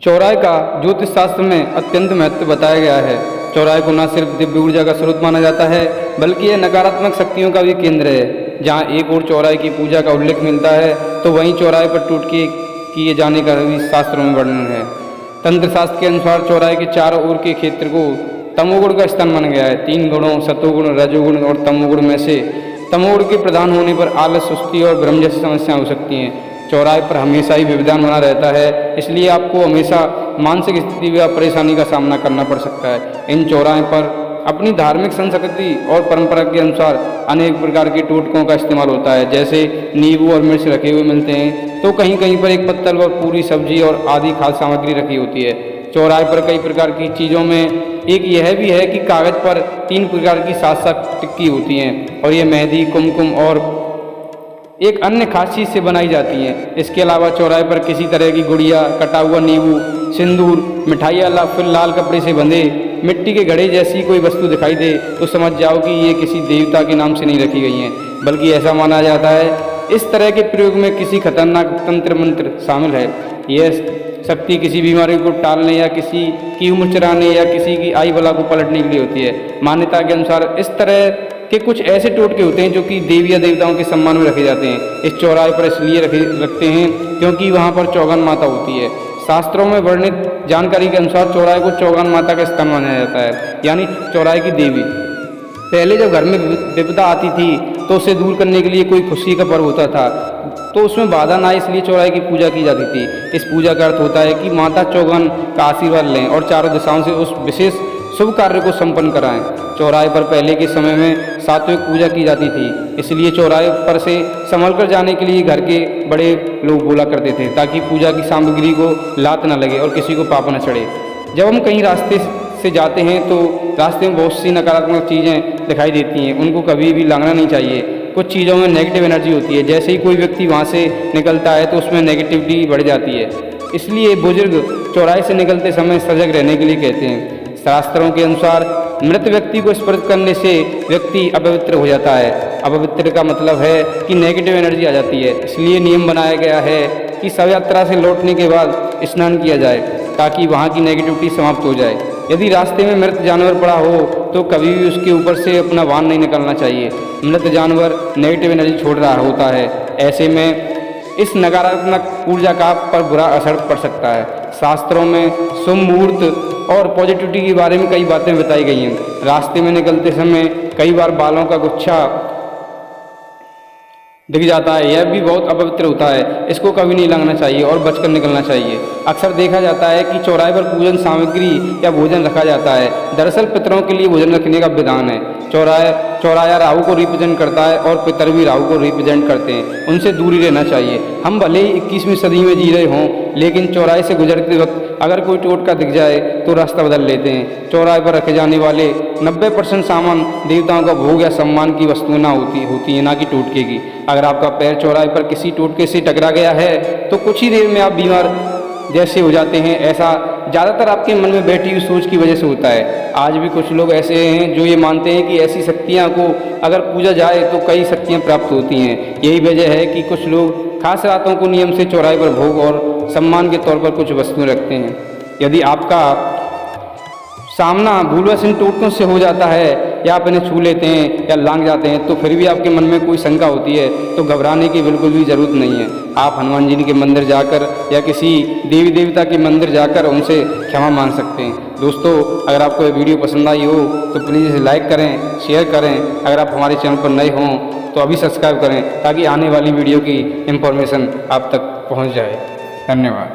चौराहे का ज्योतिष शास्त्र में अत्यंत महत्व बताया गया है। चौराहे को न सिर्फ दिव्य ऊर्जा का स्रोत माना जाता है, बल्कि यह नकारात्मक शक्तियों का भी केंद्र है। जहाँ एक और चौराहे की पूजा का उल्लेख मिलता है, तो वहीं चौराहे पर टोटके किए जाने का भी शास्त्रों में वर्णन है। तंत्र शास्त्र के अनुसार चौराहे के चारों ओर के क्षेत्र को तमोगुण का स्थान माना गया है। 3 गुणों सतोगुण, रजोगुण और तमोगुण में से तमोगुण के प्रधान होने पर आलस, सुस्ती और भ्रम जैसी समस्याएं हो सकती हैं। चौराहे पर हमेशा ही व्यवधान बना रहता है, इसलिए आपको हमेशा मानसिक स्थिति या परेशानी का सामना करना पड़ सकता है। इन चौराहे पर अपनी धार्मिक संस्कृति और परंपरा के अनुसार अनेक प्रकार के टोटकों का इस्तेमाल होता है। जैसे नींबू और मिर्च रखे हुए मिलते हैं, तो कहीं कहीं पर एक पत्तल और पूरी सब्जी और आदि खाद्य सामग्री रखी होती है। चौराहे पर कई प्रकार की चीज़ों में एक यह भी है कि कागज़ पर 3 प्रकार की सात टिक्की होती हैं, और ये मेहंदी, कुमकुम और एक अन्य खास चीज़ से बनाई जाती हैं। इसके अलावा चौराहे पर किसी तरह की गुड़िया, कटा हुआ नींबू, सिंदूर, मिठाइयाँ फिर लाल कपड़े से बंधे मिट्टी के घड़े जैसी कोई वस्तु दिखाई दे, तो समझ जाओ कि ये किसी देवता के नाम से नहीं रखी गई हैं, बल्कि ऐसा माना जाता है इस तरह के प्रयोग में किसी खतरनाक तंत्र मंत्र शामिल है। यह शक्ति किसी बीमारी को टालने या किसी की उम्र चुराने या किसी की आयु बला को पलटने के लिए होती है। मान्यता के अनुसार इस तरह के कुछ ऐसे टोटके होते हैं जो कि देवी या देवताओं के सम्मान में रखे जाते हैं। इस चौराहे पर इसलिए रखते हैं क्योंकि वहाँ पर चौगन माता होती है। शास्त्रों में वर्णित जानकारी के अनुसार चौराहे को चौगन माता का स्थान माना जाता है, यानी चौराहे की देवी। पहले जब घर में विपदा आती थी, तो उसे दूर करने के लिए कोई खुशी का पर्व होता था, तो उसमें बाधा ना आए इसलिए चौराहे की पूजा की जाती थी। इस पूजा का अर्थ होता है कि माता चौगन का आशीर्वाद लें और चारों दिशाओं से उस विशेष शुभ कार्य को संपन्न कराएं। चौराहे पर पहले के समय में सात्विक पूजा की जाती थी, इसलिए चौराहे पर से संभल कर जाने के लिए घर के बड़े लोग बोला करते थे, ताकि पूजा की सामग्री को लात न लगे और किसी को पाप न चढ़े। जब हम कहीं रास्ते से जाते हैं तो रास्ते में बहुत सी नकारात्मक चीज़ें दिखाई देती हैं, उनको कभी भी लांघना नहीं चाहिए। कुछ चीज़ों में नेगेटिव एनर्जी होती है, जैसे ही कोई व्यक्ति वहाँ से निकलता है तो उसमें नेगेटिविटी बढ़ जाती है। इसलिए बुजुर्ग चौराहे से निकलते समय सजग रहने के लिए कहते हैं। शास्त्रों के अनुसार मृत व्यक्ति को स्पर्श करने से व्यक्ति अपवित्र हो जाता है। अपवित्र का मतलब है कि नेगेटिव एनर्जी आ जाती है। इसलिए नियम बनाया गया है कि शव यात्रा से लौटने के बाद स्नान किया जाए, ताकि वहाँ की नेगेटिविटी समाप्त हो जाए। यदि रास्ते में मृत जानवर पड़ा हो तो कभी भी उसके ऊपर से अपना वाहन नहीं निकालना चाहिए। मृत जानवर नेगेटिव एनर्जी छोड़ रहा होता है, ऐसे में इस नकारात्मक ऊर्जा का पर बुरा असर पड़ सकता है। शास्त्रों में शुभ मुहूर्त और पॉजिटिविटी के बारे में कई बातें बताई गई हैं। रास्ते में निकलते समय कई बार बालों का गुच्छा दिख जाता है, यह भी बहुत अपवित्र होता है। इसको कभी नहीं लांघना चाहिए और बचकर निकलना चाहिए। अक्सर देखा जाता है कि चौराहे पर पूजन सामग्री या भोजन रखा जाता है। दरअसल पितरों के लिए भोजन रखने का विधान है। चौराहा राहु को रिप्रेजेंट करता है और पितर भी राहु को रिप्रेजेंट करते हैं, उनसे दूरी रहना चाहिए। हम भले ही 21वीं सदी में जी रहे हों, लेकिन चौराहे से गुजरते वक्त अगर कोई टोटका दिख जाए तो रास्ता बदल लेते हैं। चौराहे पर रखे जाने वाले 90% सामान देवताओं का भोग या सम्मान की वस्तुएं होती है, ना कि टोटके की। अगर आपका पैर चौराहे पर किसी टोटके से टकरा गया है तो कुछ ही देर में आप बीमार जैसे हो जाते हैं। ऐसा ज़्यादातर आपके मन में बैठी हुई सोच की वजह से होता है। आज भी कुछ लोग ऐसे हैं जो ये मानते हैं कि ऐसी शक्तियाँ को अगर पूजा जाए तो कई शक्तियाँ प्राप्त होती हैं। यही वजह है कि कुछ लोग खास रातों को नियम से चौराहे पर भोग और सम्मान के तौर पर कुछ वस्तुएं रखते हैं। यदि आपका सामना भूलवश इन टोटकों से हो जाता है या आप इन्हें छू लेते हैं या लांघ जाते हैं, तो फिर भी आपके मन में कोई शंका होती है, तो घबराने की बिल्कुल भी ज़रूरत नहीं है। आप हनुमान जी के मंदिर जाकर या किसी देवी देवता के मंदिर जाकर उनसे क्षमा मांग सकते हैं। दोस्तों, अगर आपको ये वीडियो पसंद आई हो तो प्लीज़ इसे लाइक करें, शेयर करें। अगर आप हमारे चैनल पर नए हों तो अभी सब्सक्राइब करें, ताकि आने वाली वीडियो की इन्फॉर्मेशन आप तक पहुँच जाए। धन्यवाद।